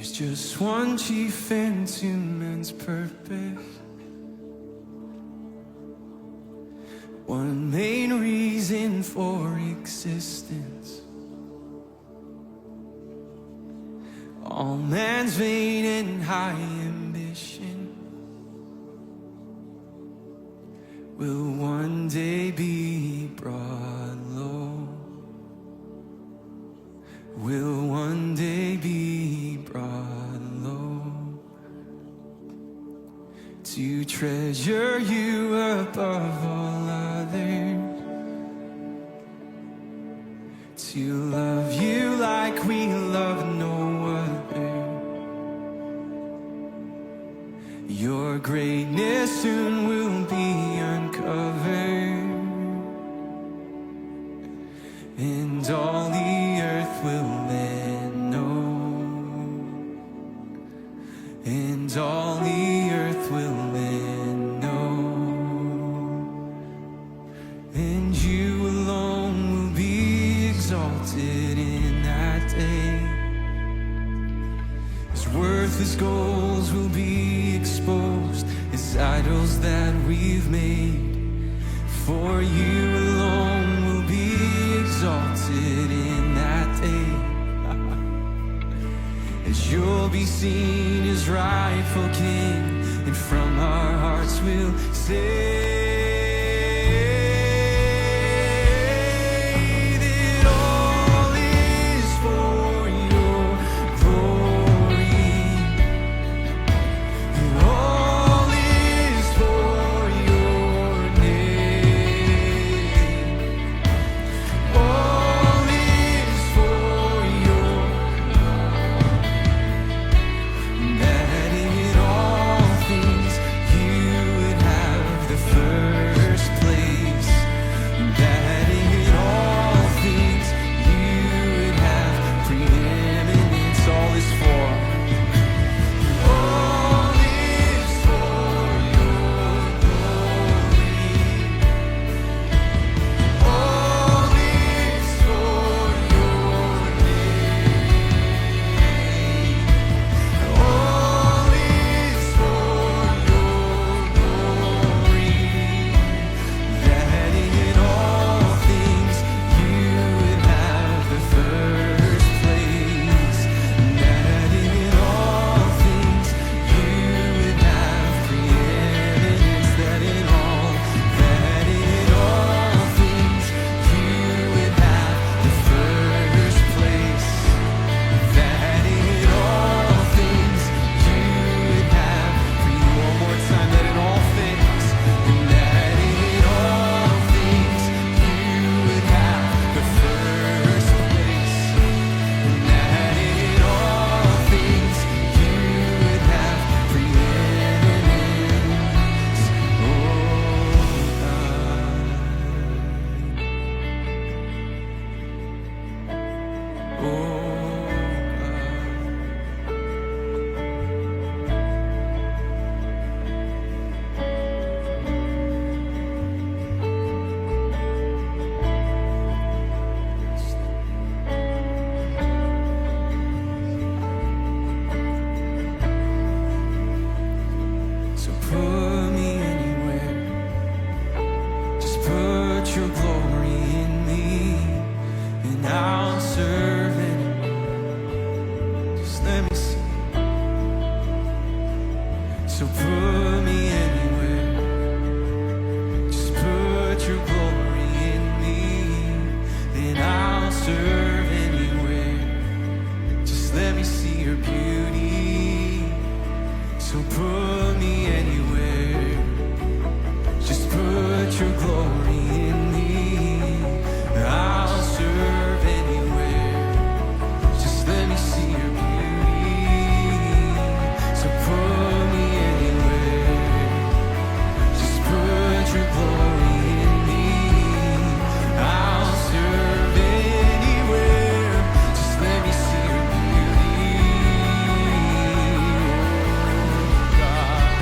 There's just one chief and two men's purpose, one main reason for existence. All man's vain and high ambition will one day be brought low, will one day be brought low. To treasure you above all others, to love you like we love no other. Your greatness soon will be uncovered, and all the earth will then know, and all the earth will then know, and you alone will be exalted in that day. As worthless goals will be exposed as idols that we've made, for you alone will be exalted in that day. As you'll be seen as rightful king, and from our hearts we'll say that all is for your glory, and all is for your name, all is for your, that in all things you would have the first place, that in all things you would have preeminence. All is for, all is for your glory, all is for your name, all is for your glory, that in all things you would have the first place, that in all things you would have preeminence, that in all things you would have the first place, that in all things you would have one more time, that in all things, and that in all things you would have the first place, and that in all things you would have preeminence, oh God, oh So put me anywhere, just put your glory in me, and I'll serve anyone. Just let me see. So put me anywhere, just put your glory in me, and I'll serve anywhere. Just let me see your beauty. So put me anywhere, just put your glory in me, I'll serve anywhere. Just let me see your beauty. So put me anywhere, just put your glory in me, I'll serve anywhere. Just let me see your beauty, oh God.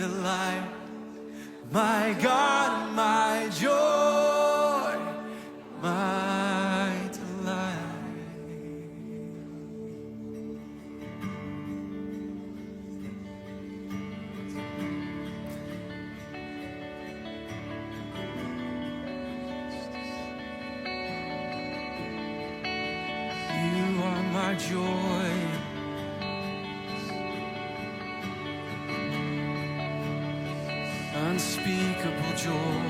delight, my God, my joy, my delight. You are my joy. Unspeakable joy,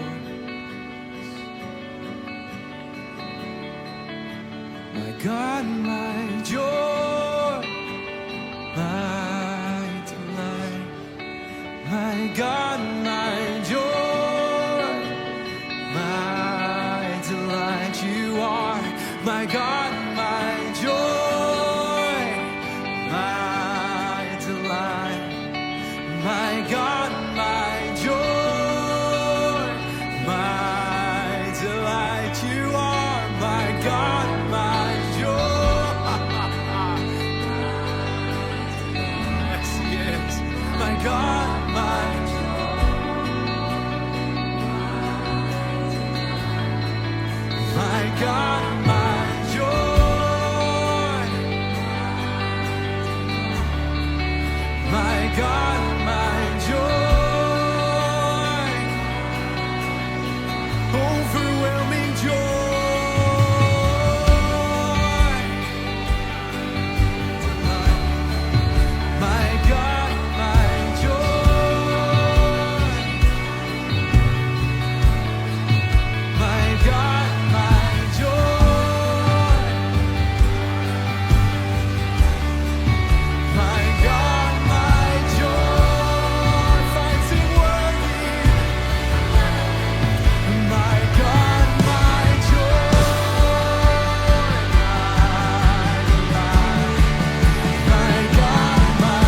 my God, my joy, my delight, my God, my joy, my delight. You are my God, my joy, my delight, my God, my joy, my delight. You are my God, my joy. Yes, He is. My God, my joy. My God, my joy. My God, my joy. Overwhelming joy. My God, my joy. My God, my joy. My God, my joy. Fighting worthy. My God, my joy. My God, my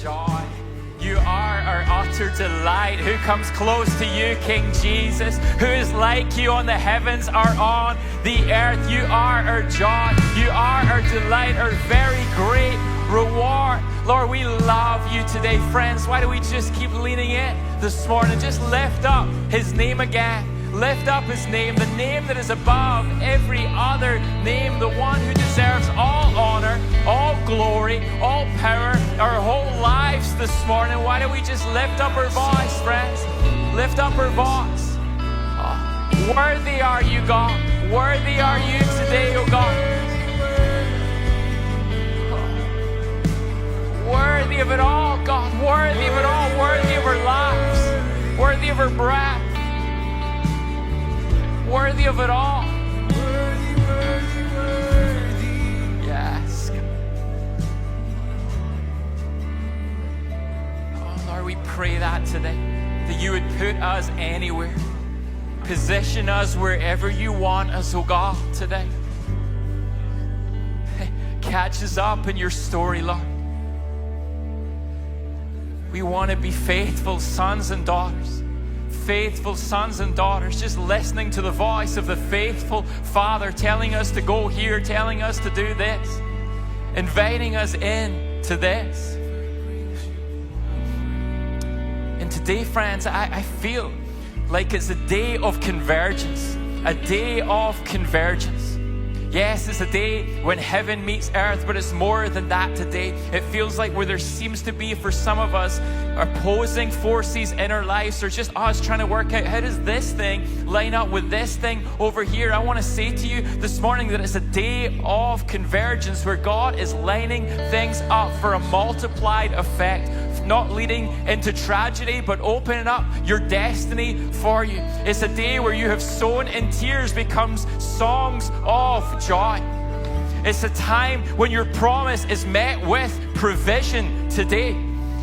joy. You are our utter delight. Who comes close to you, King Jesus? Who is like you on the heavens or on the earth? You are our joy. You are our delight, our very great reward. Lord, we love you today, friends. Why do we just keep leaning in this morning? Just lift up his name again. Lift up his name, the name that is above every other name, the one who deserves all honor, all glory, all power, our whole lives this morning. Why don't we just lift up our voice, friends? Lift up our voice. Oh, worthy are you, God. Worthy are you today, oh God. Oh, worthy of it all, God. Worthy of it all. Worthy of our lives. Worthy of our breath. Worthy of it all. Worthy, worthy, worthy. Yes. today, that you would put us anywhere. Position us wherever you want us, oh God, today. Catch us up in your story, Lord. We want to be faithful sons and daughters. Faithful sons and daughters, just listening to the voice of the faithful Father telling us to go here, telling us to do this, inviting us in to this. And today, friends, I feel like it's a day of convergence, a day of convergence. Yes, it's a day when heaven meets earth, but it's more than that today. It feels like where there seems to be, for some of us, opposing forces in our lives, or just us trying to work out, how does this thing line up with this thing over here? I want to say to you this morning that it's a day of convergence where God is lining things up for a multiplied effect, not leading into tragedy, but opening up your destiny for you. It's a day where you have sown in tears becomes songs of joy. It's a time when your promise is met with provision today.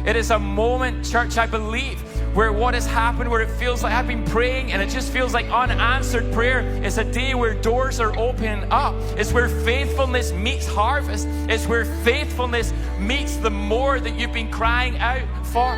It is a moment, church, I believe, where what has happened, where it feels like I've been praying and it just feels like unanswered prayer. It's a day where doors are opening up. It's where faithfulness meets harvest. It's where faithfulness meets the more that you've been crying out for.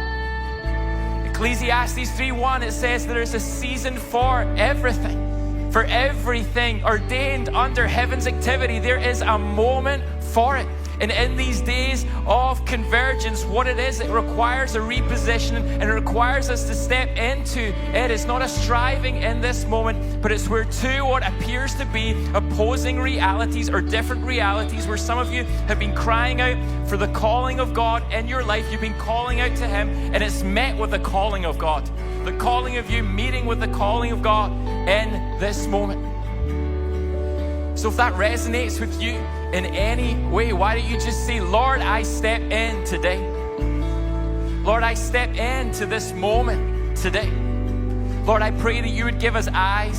Ecclesiastes 3:1, it says there is a season for everything. For everything ordained under heaven's activity, there is a moment for it. And in these days of convergence, what it is, it requires a repositioning, and it requires us to step into it. It's not a striving in this moment, but it's where two what appears to be opposing realities or different realities, where some of you have been crying out for the calling of God in your life. You've been calling out to Him, and it's met with the calling of God. The calling of you meeting with the calling of God in this moment. So if that resonates with you in any way, why don't you just say, Lord, I step in today. Lord, I step into this moment today. Lord, I pray that you would give us eyes